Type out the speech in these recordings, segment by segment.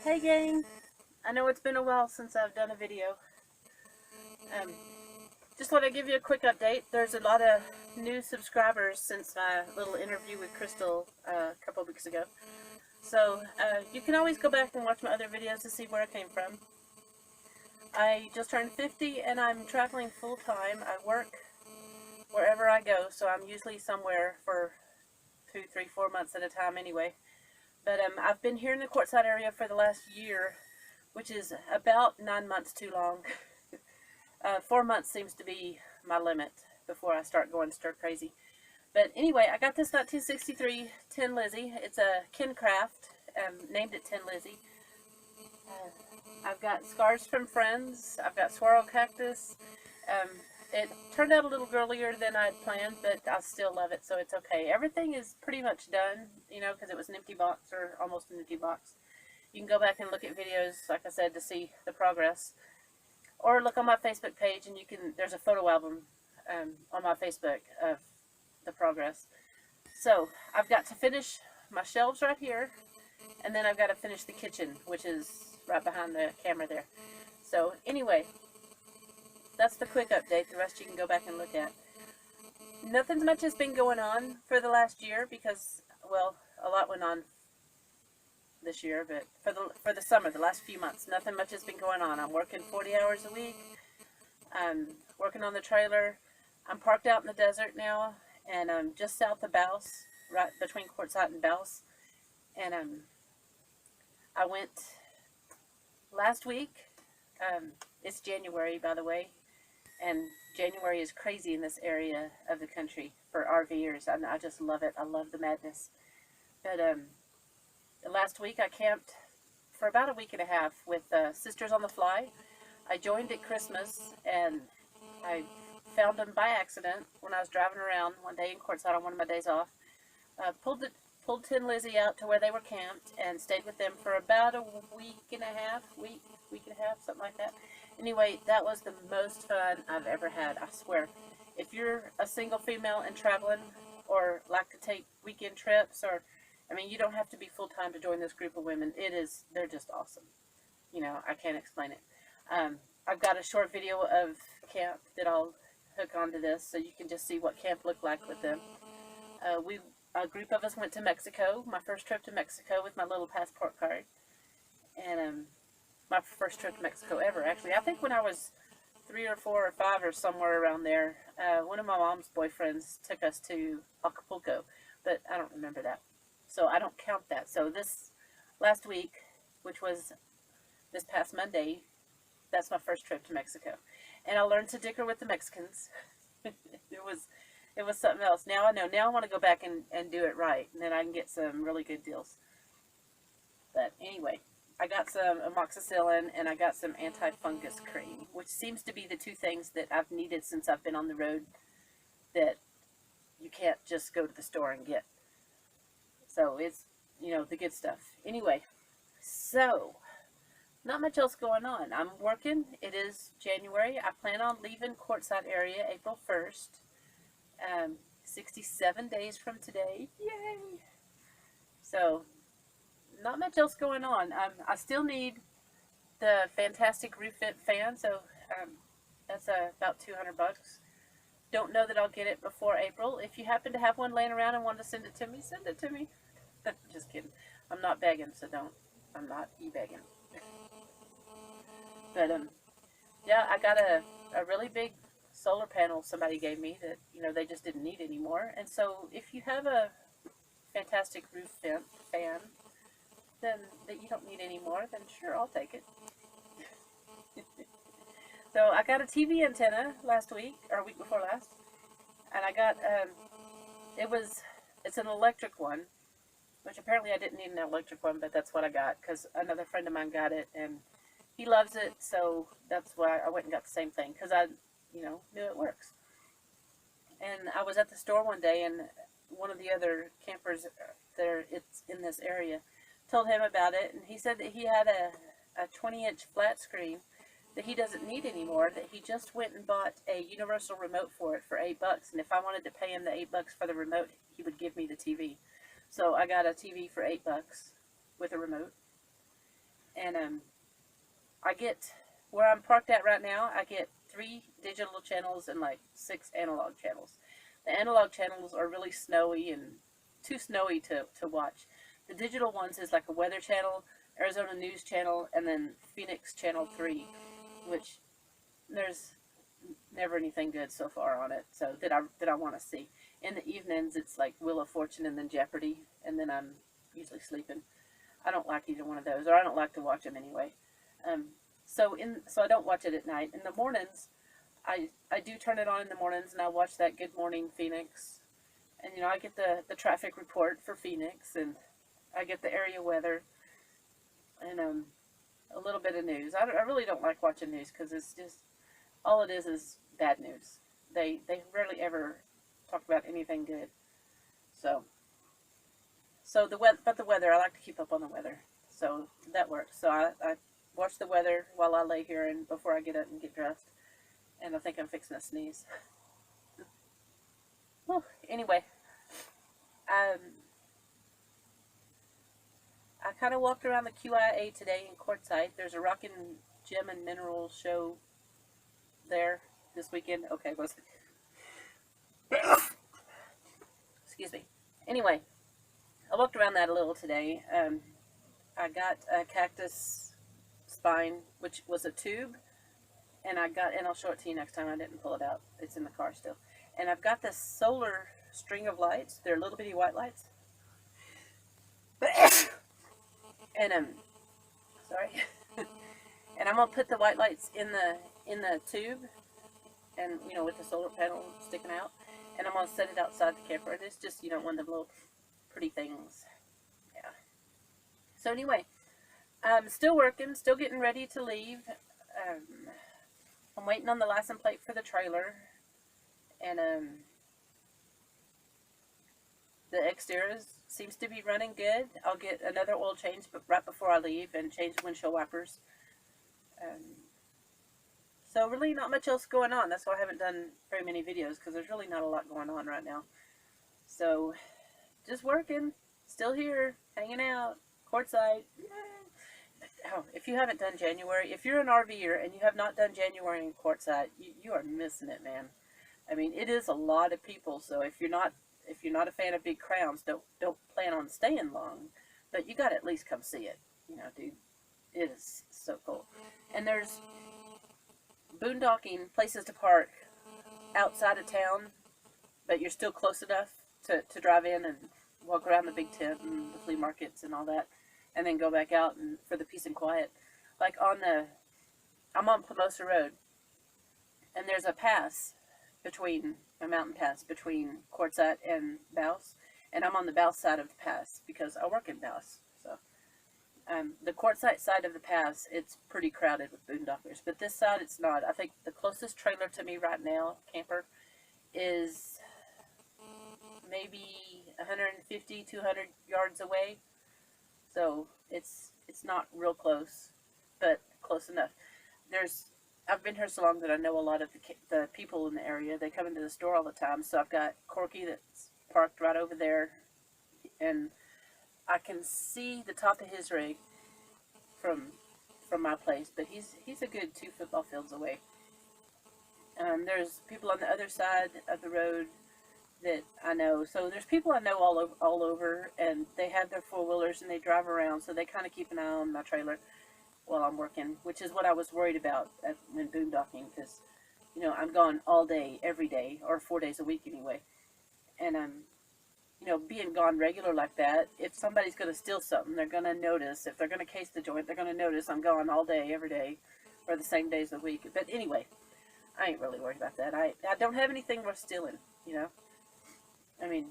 Hey gang, I know it's been a while since I've done a video. Just want to give you a quick update. There's a lot of new subscribers since my little interview with Crystal a couple of weeks ago. So you can always go back and watch my other videos to see where I came from. I just turned 50 and I'm traveling full time. I work wherever I go, so I'm usually somewhere for 2, 3, 4 months at a time anyway. But I've been here in the Quartzsite area for the last year, which is about 9 months too long. 4 months seems to be my limit before I start going stir crazy. But anyway, I got this 1963 Tin Lizzy. It's a Kincraft, named it TinLizzy. I've got scars from friends. I've got swirl cactus. It turned out a little girlier than I'd planned, but I still love it, so it's okay. Everything is pretty much done, you know, because it was an empty box, or almost an empty box. You can go back and look at videos, like I said, to see the progress. Or look on my Facebook page, and there's a photo album on my Facebook of the progress. So, I've got to finish my shelves right here, and then I've got to finish the kitchen, which is right behind the camera there. So, anyway, that's the quick update. The rest you can go back and look at. Nothing much has been going on for the last year because, well, a lot went on this year, but for the summer, the last few months, nothing much has been going on. I'm working 40 hours a week. I'm working on the trailer. I'm parked out in the desert now, and I'm just south of Baus, right between Quartzsite and Baus. And I went last week. It's January, by the way, and January is crazy in this area of the country for RVers. I just love it. I love the madness. But last week I camped for about a week and a half with Sisters on the Fly. I joined at Christmas, and I found them by accident when I was driving around one day in Quartzsite on one of my days off. Pulled Tin Lizzy out to where they were camped and stayed with them for about a week and a half, something like that. Anyway, that was the most fun I've ever had, I swear. If you're a single female and traveling, or like to take weekend trips, or I mean, you don't have to be full-time to join this group of women. They're just awesome. You know, I can't explain it. I've got a short video of camp that I'll hook onto this so you can just see what camp looked like with them. A group of us went to Mexico, my first trip to Mexico with my little passport card. And my first trip to Mexico ever, actually. I think when I was 3 or 4 or 5 or somewhere around there, one of my mom's boyfriends took us to Acapulco, but I don't remember that. So I don't count that. So this last week, which was this past Monday, that's my first trip to Mexico. And I learned to dicker with the Mexicans. It was something else. Now I know. Now I want to go back and do it right. And then I can get some really good deals. But anyway, I got some amoxicillin and I got some anti-fungus cream, which seems to be the two things that I've needed since I've been on the road that you can't just go to the store and get. So it's, you know, the good stuff. Anyway, so not much else going on. I'm working. It is January. I plan on leaving Quartzsite area April 1st. 67 days from today. Yay! So, not much else going on. I still need the fantastic roof vent fan, so that's about $200. Don't know that I'll get it before April. If you happen to have one laying around and want to send it to me, send it to me. Just kidding. I'm not begging, so don't. I'm not e-begging. But, yeah, I got a really big solar panel somebody gave me that, you know, they just didn't need anymore. And so, if you have a fantastic roof vent fan then that you don't need anymore, then sure, I'll take it. So, I got a TV antenna last week, or week before last. And I got, it's an electric one. Which apparently I didn't need an electric one, but that's what I got, because another friend of mine got it, and he loves it, so that's why I went and got the same thing, because I, you know, knew it works. And I was at the store one day, and one of the other campers there, it's in this area, told him about it, and he said that he had a 20-inch flat screen that he doesn't need anymore, that he just went and bought a universal remote for it for $8, and if I wanted to pay him the $8 for the remote, he would give me the TV. So I got a TV for $8 with a remote. And I get, where I'm parked at right now, I get 3 digital channels and like 6 analog channels. The analog channels are really snowy and too snowy to watch. The digital ones is like a weather channel, Arizona News Channel, and then Phoenix Channel 3, which there's never anything good so far on it, so that I want to see. In the evenings, it's like Wheel of Fortune and then Jeopardy, and then I'm usually sleeping. I don't like either one of those, or I don't like to watch them anyway. So I don't watch it at night. In the mornings, I do turn it on in the mornings, and I watch that Good Morning Phoenix, and I get the traffic report for Phoenix, and I get the area weather, and a little bit of news. I really don't like watching news because it's just, all it is bad news. They rarely ever talk about anything good. So the weather, I like to keep up on the weather. So that works. So I watch the weather while I lay here and before I get up and get dressed. And I think I'm fixing to sneeze. Well, anyway, I kind of walked around the QIA today in Quartzsite. There's a Rockin' Gem and Mineral show there this weekend. Okay, excuse me. Anyway, I walked around that a little today. I got a cactus spine, which was a tube, and I'll show it to you next time. I didn't pull it out. It's in the car still. And I've got this solar string of lights. They're little bitty white lights. And sorry. And I'm gonna put the white lights in the tube, and with the solar panel sticking out, and I'm gonna set it outside the camper. And it's just one of the little pretty things. Yeah. So anyway, I'm still working, still getting ready to leave. I'm waiting on the license plate for the trailer, and the exterior seems to be running good. I'll get another oil change, but right before I leave, and change the windshield wipers. So really not much else going on. That's why I haven't done very many videos, because there's really not a lot going on right now. So just working, still here, hanging out, Quartzsite. Oh, if you haven't done January, if you're an RVer and you have not done January in Quartzsite, you are missing it, man. I mean, it is a lot of people. So if you're not a fan of big crowds, don't plan on staying long. But you got to at least come see it. Dude, it is so cool. And there's boondocking places to park outside of town, but you're still close enough to drive in and walk around the big tent and the flea markets and all that, and then go back out and for the peace and quiet. Like I'm on Plumosa Road, and there's a mountain pass between Quartzsite and Bouse, and I'm on the Bouse side of the pass because I work in Bouse. So the Quartzsite side of the pass, it's pretty crowded with boondockers, but this side it's not. I think the closest trailer to me right now, camper, is maybe 150, 200 yards away. So it's not real close, but close enough. I've been here so long that I know a lot of the people in the area. They come into the store all the time. So I've got Corky that's parked right over there, and I can see the top of his rig from my place, but he's a good 2 football fields away. There's people on the other side of the road that I know. So there's people I know all over, and they have their 4-wheelers and they drive around, so they kind of keep an eye on my trailer while I'm working, which is what I was worried about when boondocking, because I'm gone all day, every day, or 4 days a week anyway. And being gone regular like that, if somebody's going to steal something, they're going to notice. If they're going to case the joint, they're going to notice I'm gone all day, every day, or the same days a week. But anyway, I ain't really worried about that. I don't have anything worth stealing, I mean,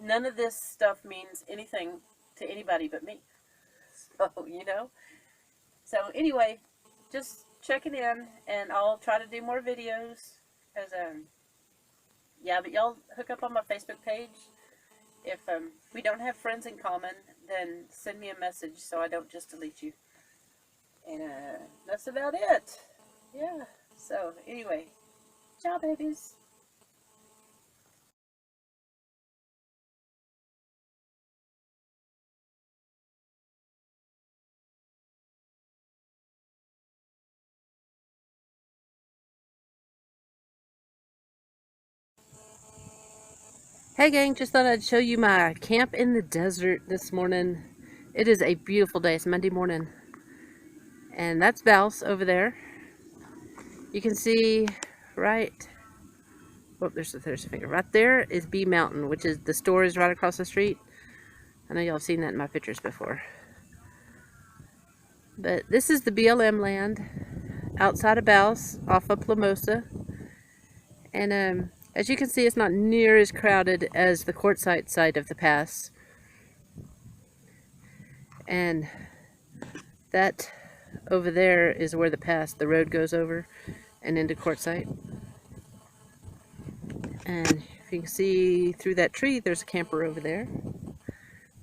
none of this stuff means anything to anybody but me. So, So anyway, just checking in, and I'll try to do more videos. Yeah, but y'all hook up on my Facebook page. If we don't have friends in common, then send me a message so I don't just delete you. And that's about it. Yeah. So anyway, ciao, babies. Hey gang, just thought I'd show you my camp in the desert this morning. It is a beautiful day. It's Monday morning. And that's Val's over there. You can see right, oh, there's a finger. Right there is B Mountain, which is the store is right across the street. I know y'all have seen that in my pictures before. But this is the BLM land outside of Val's off of Plamosa. And as you can see, it's not near as crowded as the quartzite side of the pass. And that over there is where the road goes over and into quartzite. And if you can see through that tree, there's a camper over there,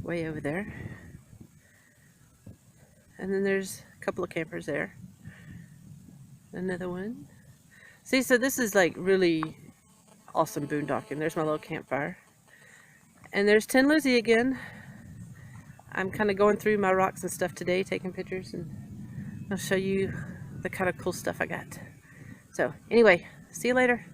way over there. And then there's a couple of campers there. Another one. See, so this is like really awesome boondocking. There's my little campfire. And there's Tin Lizzy again. I'm kind of going through my rocks and stuff today, taking pictures, and I'll show you the kind of cool stuff I got. So anyway, see you later.